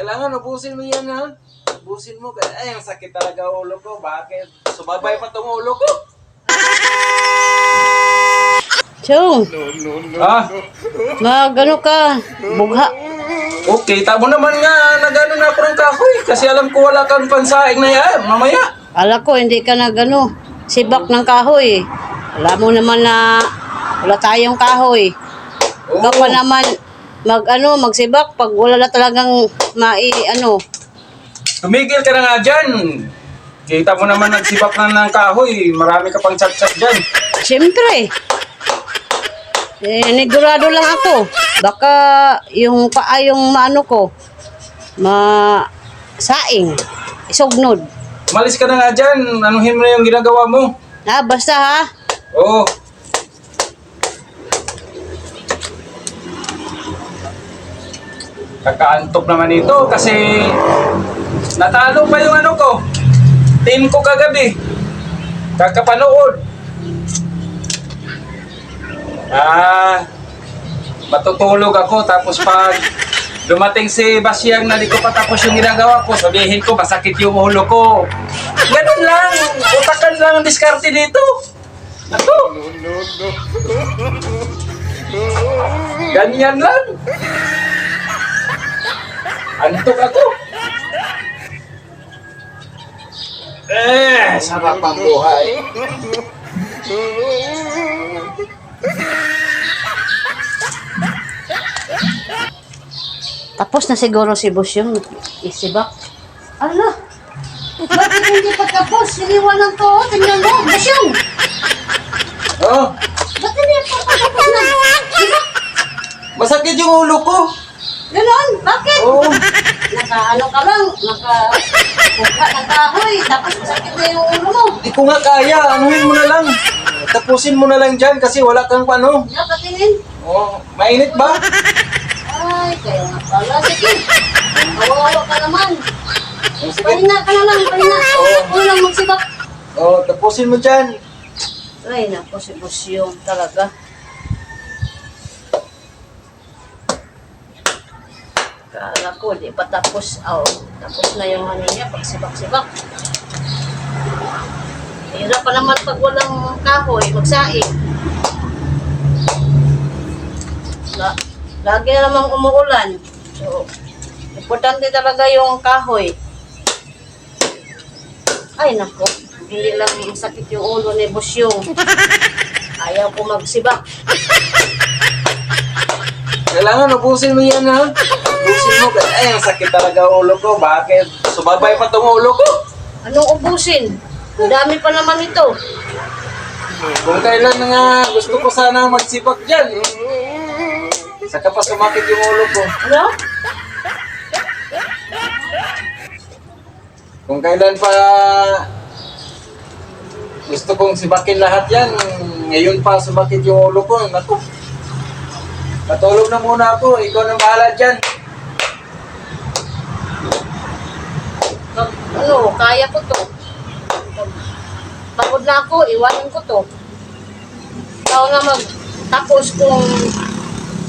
Kailangan ubusin mo yan, ha? Ubusin mo. Ay, ang sakit talaga ulo ko. Bakit? Sumabay pa tong ulo ko. Chong, Ah, magano ka, bugha. okay. Tamo naman nga, nagano na ako ng kahoy. Kasi alam ko wala kang pansaing na yan. Mamaya. Ala ko, hindi ka nagano, sibak ng kahoy. Alam mo naman na wala tayong kahoy. Oo. Ikaw pa naman magsibak pag wala na talagang Tumigil ka na nga dyan. Kita mo naman nagsibak na ng kahoy. Marami ka pang chat-chat dyan. Siyempre. Nigurado lang ako. Baka yung paa yung ko, saing, isugnod. Umalis ka na nga dyan. Anuhin mo na yung ginagawa mo. Basta ha. Oo. Kakaantok naman ito kasi natalo pa yung ano ko. Team ko kagabi. Kakapanood. Matutulog ako tapos pag dumating si Basyang na di ko patapos yung ginagawa ko, sabihin ko masakit yung ulo ko. Ganun lang. Utakan lang ang diskarte dito. Ako. Ganyan lang. Antok ako. Sarap ang buhay. Tapos na siguro si Boss yung isibak. Ala, bakit hindi pa tapos? Siniwan ng to. Tingnan mo, Boss yung. Oh, Ba't hindi pa tapos na? Sibak. masakit yung ulo ko. Ganon, bakit? Oh, Naka-ano ka lang, naka-bugha ng kahoy, tapos masakit na yung ulo mo. di ko nga kaya. Anuhin mo na lang. Tapusin mo na lang dyan kasi wala kang ano. Patingin. Oh, mainit ba? Ay, kaya nga pala. Sige, kawawa ka naman. Oh, sige. Pahinga ka na lang, pahinga. Huwag lang magsibak. Oh, tapusin mo dyan. Ay, naku, si Boss yung talaga. Kala ko, di pa tapos. Tapos na yung ano niya, pagsibak-sibak. Hirap pa naman pag walang kahoy, magsaing. Lagi na namang umuulan. So, importante talaga yung kahoy. Ay, nako. Hindi lang sakit yung ulo ni Boss yung. Ayaw ko magsibak. Kailangan ubusin mo yan, ha? Ubusin mo. Ay, ang sakit talaga ulo ko. Bakit? Sumabay pa tong ulo ko. Anong ubusin? Ang dami pa naman ito. Kung kailan nga gusto ko sana magsibak dyan. Saka pa sumakit yung ulo ko. Ano? Kung kailan pa gusto kong sibakin lahat yan, ngayon pa sumakit yung ulo ko. Naku. Matulog na muna ako. Ikaw na bahala dyan. Kaya ko to. Pagod na ako, iwanan ko to. Ikaw na magtapos kung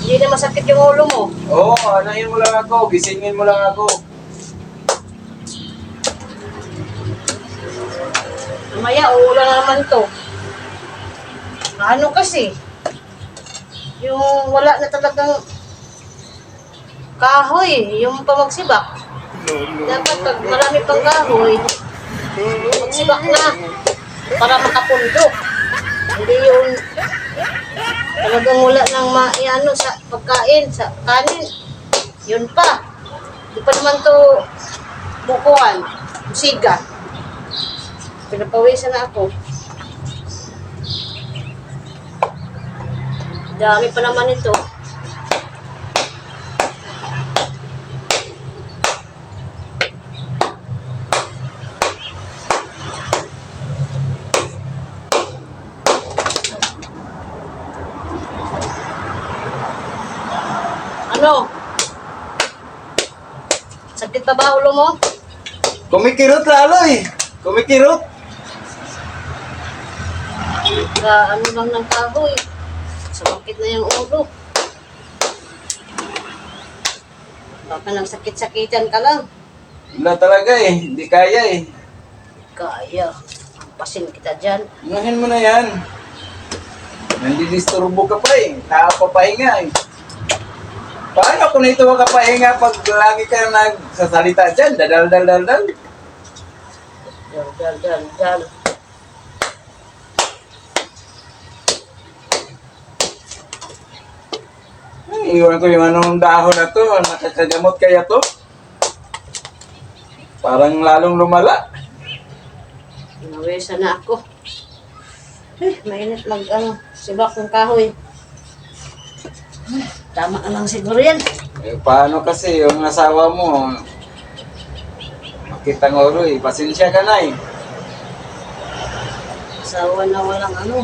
hindi na masakit yung ulo mo. Oo, anahin mo lang ako. Gisingin mo lang ako. Mamaya, uulan na naman to. Ano kasi? Yung wala na talagang kahoy, yung pamagsibak. Dapat pag marami pang kahoy, magsibak na para makapundok. Hindi yung talagang wala nang sa pagkain, sa kanin. Yun pa. Di pa naman to bukuan, siga. Pinapawisan na ako. Dami pa naman ito. Ano? Sakit pa ba ulo mo? Kumikirot lalo eh. Kumikirot. Ano lang ng kahoy. Sumakit na yung ulo. Baka nang sakit-sakitan ka lang. Wala talaga eh, hindi kaya eh. Kaya. Pasin kita dyan. Unahin mo na yan. Nandidisturbo ka pa eh, nakapapahinga eh. Paano kung ito makapahinga pag lagi ka nagsasalita dyan? Dadal. Dal. Ay, iwan ko yung anong dahon na to. Nakakagamot kaya to? Parang lalong lumala. Nawesa na ako. Mainit sibak ng kahoy. Tama na lang siguro yan. Eh, paano kasi yung asawa mo? Makita ngoro eh. Pasensya ka na eh. Asawa na walang ano.